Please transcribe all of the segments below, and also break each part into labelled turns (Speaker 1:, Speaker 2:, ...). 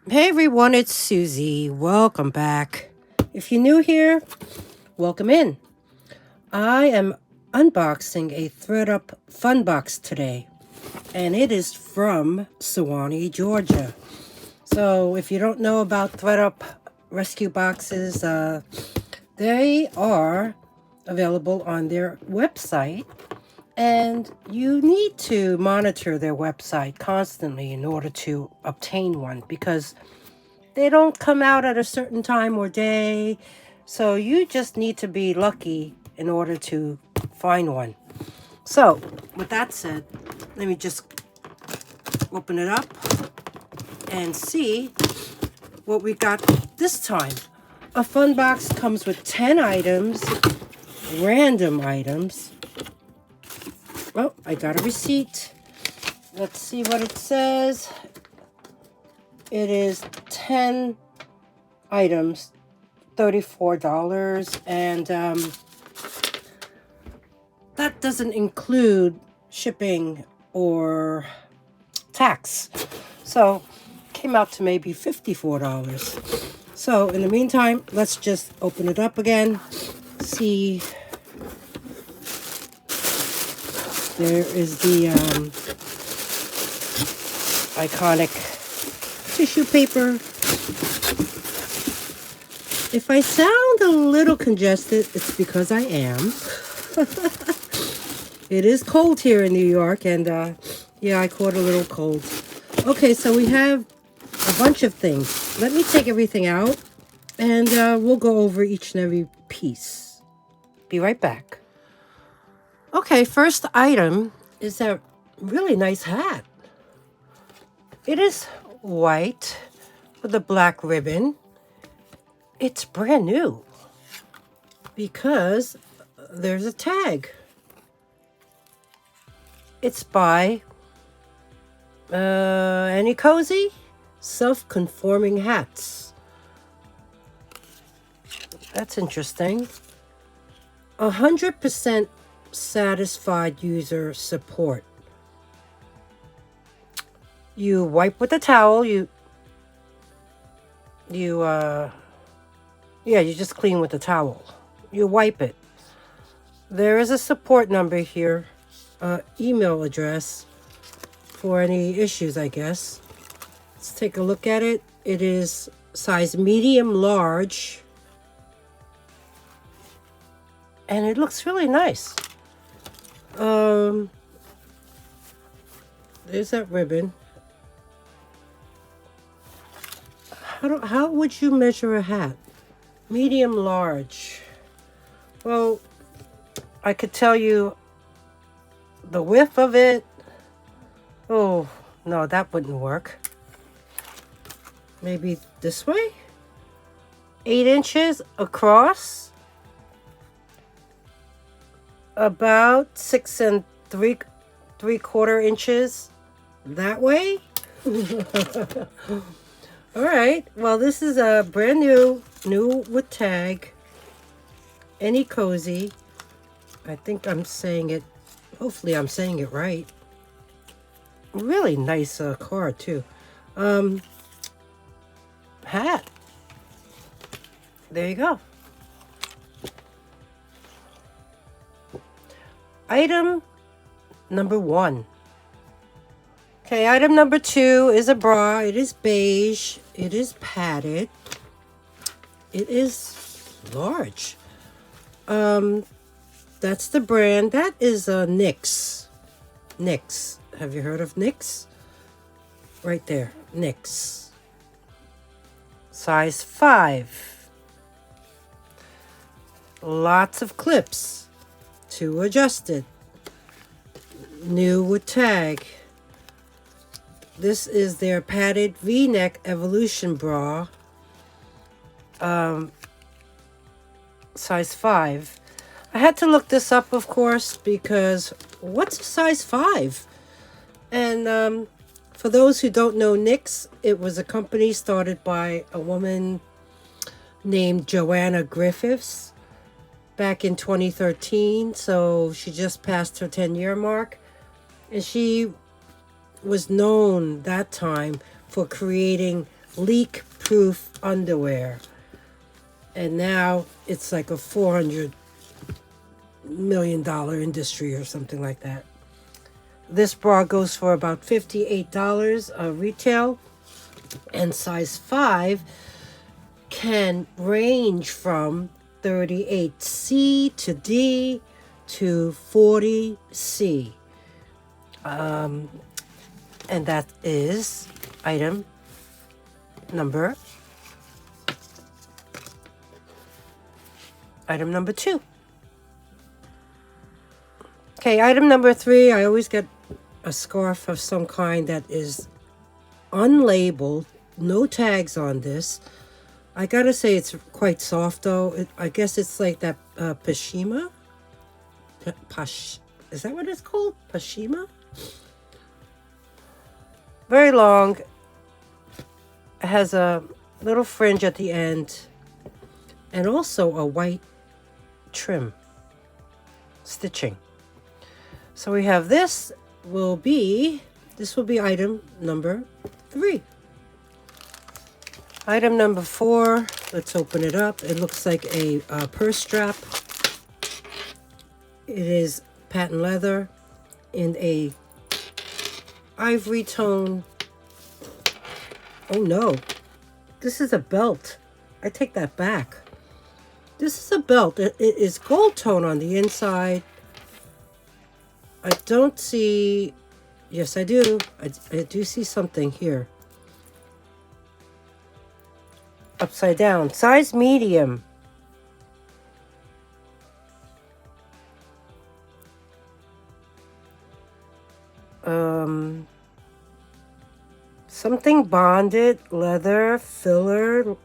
Speaker 1: Hey everyone, it's Susie. Welcome back. If you're new here, welcome in. I am unboxing a ThredUP fun box today, and it is from Sewanee, Georgia. So if you don't know about ThredUP rescue boxes, they are available on their website. And you need to monitor their website constantly in order to obtain one because they don't come out at a certain time or day. So you just need to be lucky in order to find one. So with that said, let me just open it up and see what we got this time. A fun box comes with 10 items, random items. Oh, I got a receipt. Let's see what it says. It is 10 items, $34, and that doesn't include shipping or tax. So came out to maybe $54. So in the meantime, let's just open it up again. See, there is the iconic tissue paper. If I sound a little congested, it's because I am. It is cold here in New York, and yeah, I caught a little cold. Okay, so we have a bunch of things. Let me take everything out, and we'll go over each and every piece. Be right back. Okay, first item is that really nice hat. It is white with a black ribbon. It's brand new because there's a tag. It's by Any Cozy Self-Conforming Hats. That's interesting. 100% satisfied user support. You wipe with a towel. You just clean with a towel. You wipe it. There is a support number here, email address for any issues, I guess. Let's take a look at it. It is size medium large, and it looks really nice. There's that ribbon. How would you measure a hat? Medium large. Well, I could tell you the width of it. Oh, no, that wouldn't work. Maybe this way? 8 inches across. About 6 3/4 inches that way. All right. Well, this is a brand new with tag. Any Cozy. I think I'm saying it. Hopefully, I'm saying it right. Really nice card too. Hat. There you go. Item number 1. Okay, item number 2 is a bra. It is beige. It is padded. It is large. That's the brand. That is NYX. NYX. Have you heard of NYX? Right there. NYX. Size 5. Lots of clips to adjust it. New with tag. This is their padded V-neck evolution bra. Size 5. I had to look this up, of course, because what's a size 5? And for those who don't know NYX, it was a company started by a woman named Joanna Griffiths back in 2013. So she just passed her 10-year mark. And she was known that time for creating leak-proof underwear. And now it's like a $400 million industry or something like that. This bra goes for about $58 retail, and size 5 can range from 38C to D to 40C. And that is item number 2. Okay, item number 3, I always get a scarf of some kind that is unlabeled, no tags on this. I gotta say it's quite soft though. I guess it's like that Poshima? Posh. Is that what it's called? Poshima? Very long. It has a little fringe at the end. And also a white trim. Stitching. So we have this will be item number 3. Item number 4, let's open it up. It looks like a purse strap. It is patent leather in a ivory tone. Oh no, this is a belt. I take that back. This is a belt. It is gold tone on the inside. I don't see, yes I do. I do see something here. Upside down. Size medium. Something bonded, leather, filler,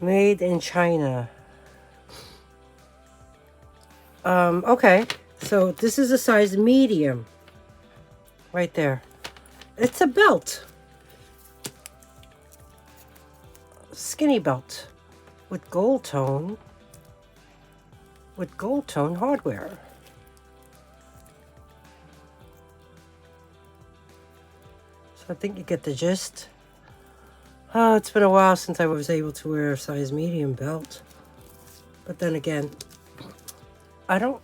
Speaker 1: made in China. Okay, so this is a size medium. Right there. It's a belt. Skinny belt with gold tone hardware. So I think you get the gist. Oh, it's been a while since I was able to wear a size medium belt. But then again, I don't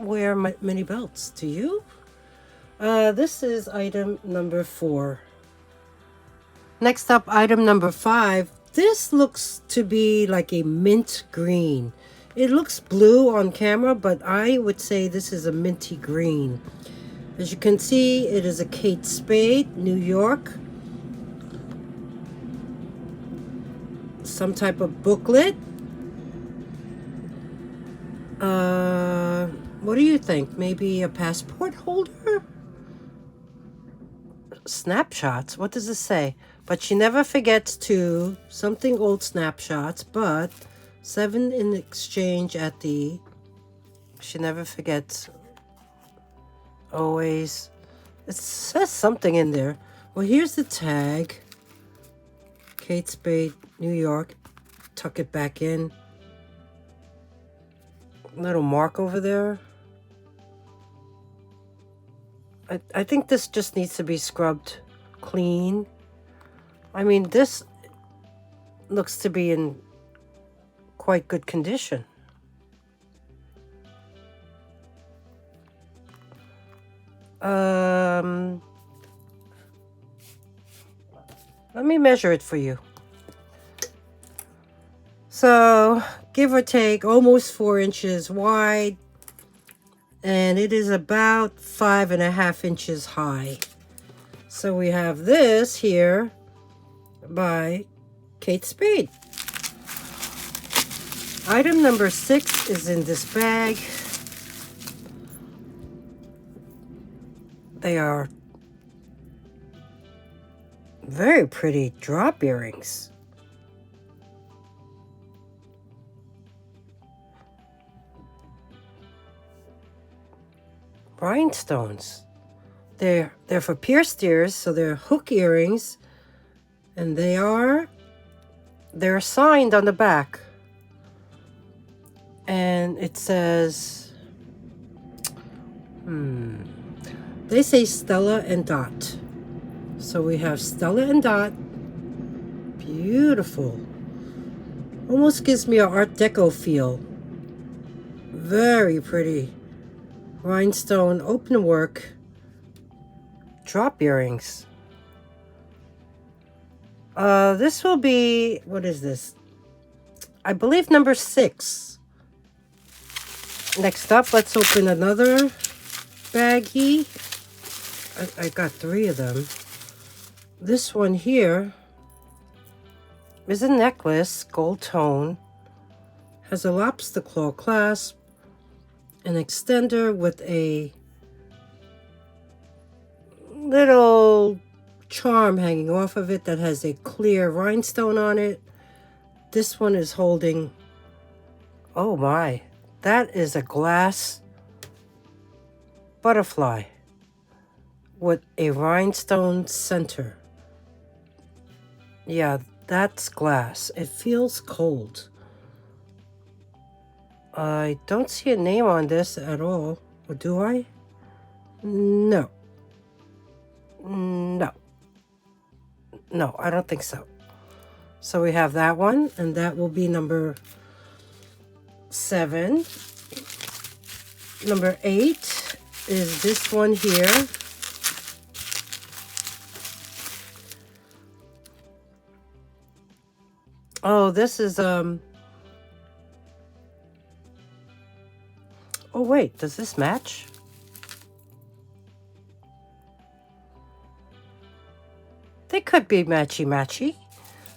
Speaker 1: wear many belts. Do you? This is item number 4. Next up, item number 5. This looks to be like a mint green. It looks blue on camera, but I would say this is a minty green. As you can see, it is a Kate Spade, New York. Some type of booklet. What do you think? Maybe a passport holder? Snapshots? What does it say? But she never forgets to, something old snapshots, but 7 in exchange at the, she never forgets, always. It says something in there. Well, here's the tag. Kate Spade, New York. Tuck it back in. Little mark over there. I think this just needs to be scrubbed clean. I mean, this looks to be in quite good condition. Let me measure it for you. So, give or take, almost 4 inches wide. And it is about 5.5 inches high. So we have this here by Kate Spade. Item number 6 is in this bag. They are very pretty drop earrings. Rhinestones. They're for pierced ears, so they're hook earrings, and they're signed on the back. And it says, They say Stella and Dot. So we have Stella and Dot. Beautiful. Almost gives me an Art Deco feel. Very pretty. Rhinestone open work. Drop earrings. This will be, what is this? I believe number 6. Next up, let's open another baggie. I got 3 of them. This one here is a necklace, gold tone. Has a lobster claw clasp, an extender with a little charm hanging off of it that has a clear rhinestone on it. This one is holding, oh my, that is a glass butterfly with a rhinestone center. Yeah, that's glass. It feels cold. I don't see a name on this at all. Or do I? No. No. No, I don't think so. So we have that one, and that will be number 7. Number 8 is this one here. Oh, this is, oh wait, does this match? They could be matchy-matchy.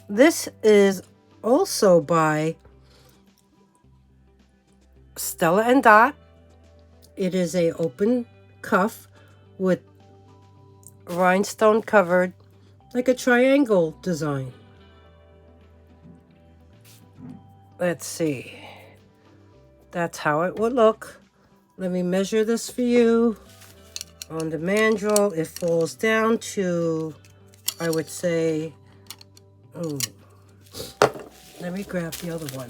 Speaker 1: This is also by Stella and Dot. It is a open cuff with rhinestone covered, like a triangle design. Let's see. That's how it would look. Let me measure this for you. On the mandrel, it falls down to, I would say, let me grab the other one.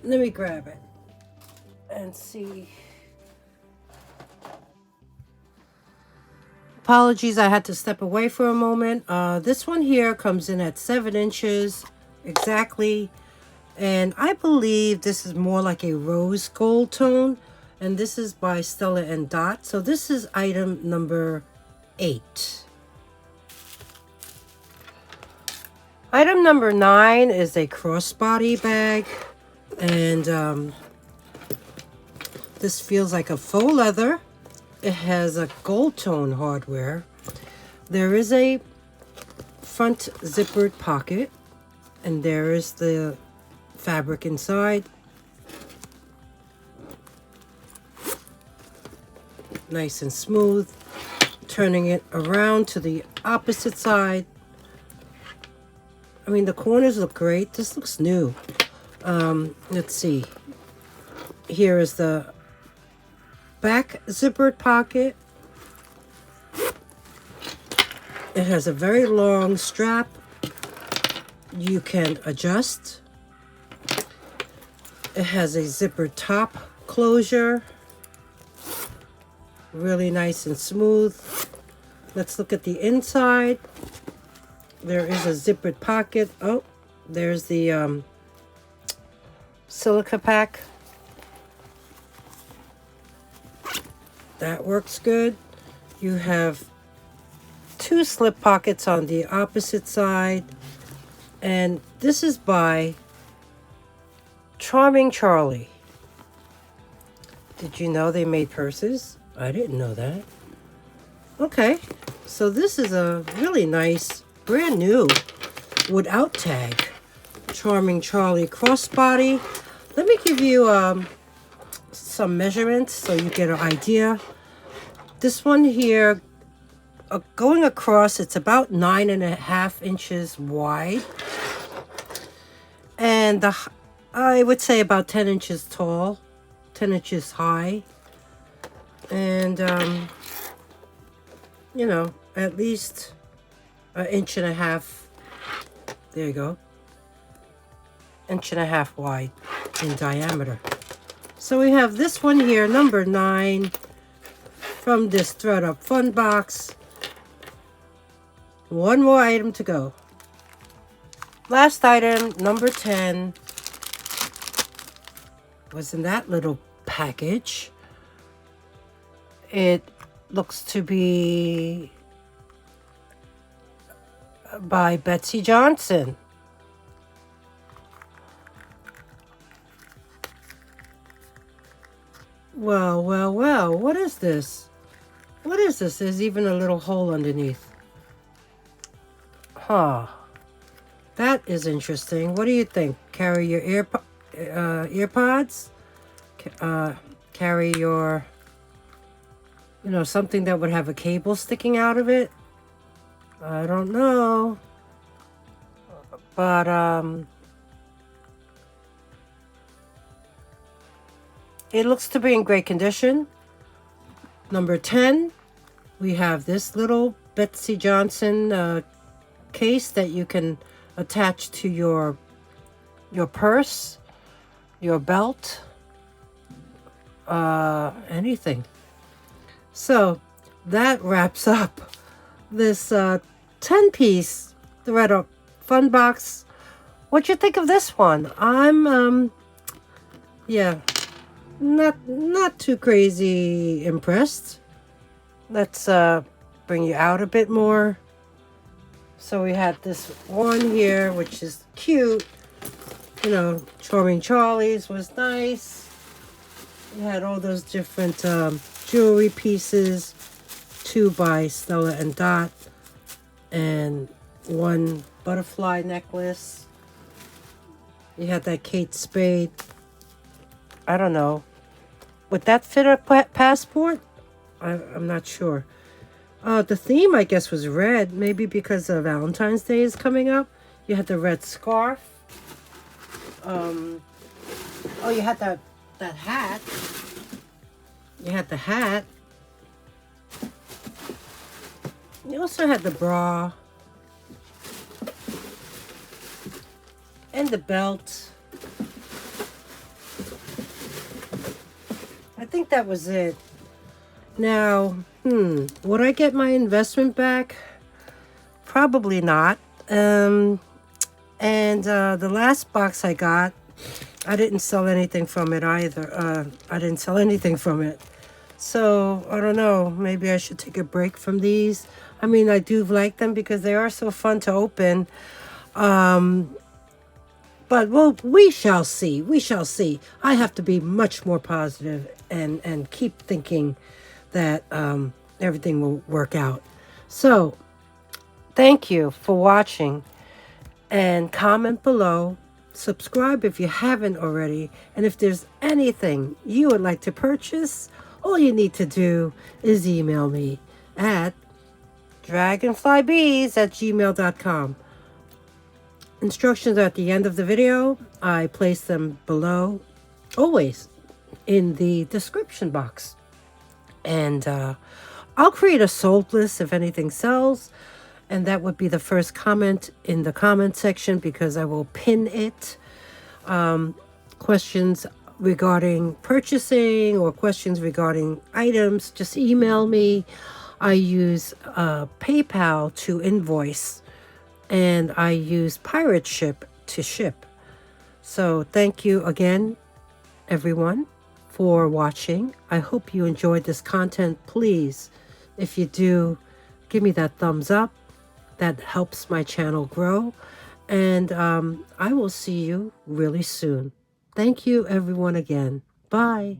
Speaker 1: Let me grab it and see. Apologies, I had to step away for a moment. This one here comes in at 7 inches exactly. And I believe this is more like a rose gold tone. And this is by Stella and Dot. So this is item number 8. Item number 9 is a crossbody bag, and this feels like a faux leather. It has a gold tone hardware. There is a front zippered pocket, and there is the fabric inside. Nice and smooth. Turning it around to the opposite side. I mean, the corners look great. This looks new. Let's see. Here is the back zippered pocket. It has a very long strap. You can adjust. It has a zippered top closure. Really nice and smooth. Let's look at the inside. There is a zippered pocket. Oh, there's the silica pack. That works good. You have 2 slip pockets on the opposite side. And this is by Charming Charlie. Did you know they made purses? I didn't know that. Okay, so this is a really nice, brand new, without tag, Charming Charlie crossbody. Let me give you some measurements so you get an idea. This one here, going across, it's about 9.5 inches wide. And I would say about 10 inches tall, 10 inches high. And, you know, at least 1.5 inches. There you go. 1.5 inches wide in diameter. So we have this one here, number 9, from this ThredUP Fun Box. One more item to go. Last item, number 10, was in that little package. It looks to be by Betsey Johnson. Well, well, well, what is this? What is this? There's even a little hole underneath. Huh. That is interesting. What do you think? Carry your earpods? Carry your, something that would have a cable sticking out of it? I don't know. But, it looks to be in great condition. Number 10, we have this little Betsey Johnson case that you can attach to your purse, your belt, anything. So that wraps up this 10-piece ThredUP Fun Box. What'd you think of this one? I'm yeah, not too crazy impressed. Let's bring you out a bit more. So we had this one here, which is cute. Charming Charlie's was nice. We had all those different jewelry pieces. 2 by Stella and Dot. And 1 butterfly necklace. You had that Kate Spade. I don't know. Would that fit a passport? I'm not sure. The theme, I guess, was red. Maybe because Valentine's Day is coming up. You had the red scarf. Oh, you had that hat. You had the hat. You also had the bra. And the belt. I think that was it. Now, would I get my investment back? Probably not. And the last box I got, I didn't sell anything from it either. I didn't sell anything from it. So, I don't know. Maybe I should take a break from these. I mean, I do like them because they are so fun to open. But, well, we shall see. We shall see. I have to be much more positive and keep thinking that everything will work out. So, thank you for watching. And comment below. Subscribe if you haven't already. And if there's anything you would like to purchase, all you need to do is email me at dragonflybeez@gmail.com. Instructions are at the end of the video. I place them below, always in the description box. And I'll create a sold list if anything sells. And that would be the first comment in the comment section because I will pin it. Questions regarding purchasing or questions regarding items, just email me. I use PayPal to invoice. And I use PirateShip to ship. So thank you again, everyone, for watching. I hope you enjoyed this content. Please, if you do, give me that thumbs up. That helps my channel grow. And I will see you really soon. Thank you, everyone, again. Bye.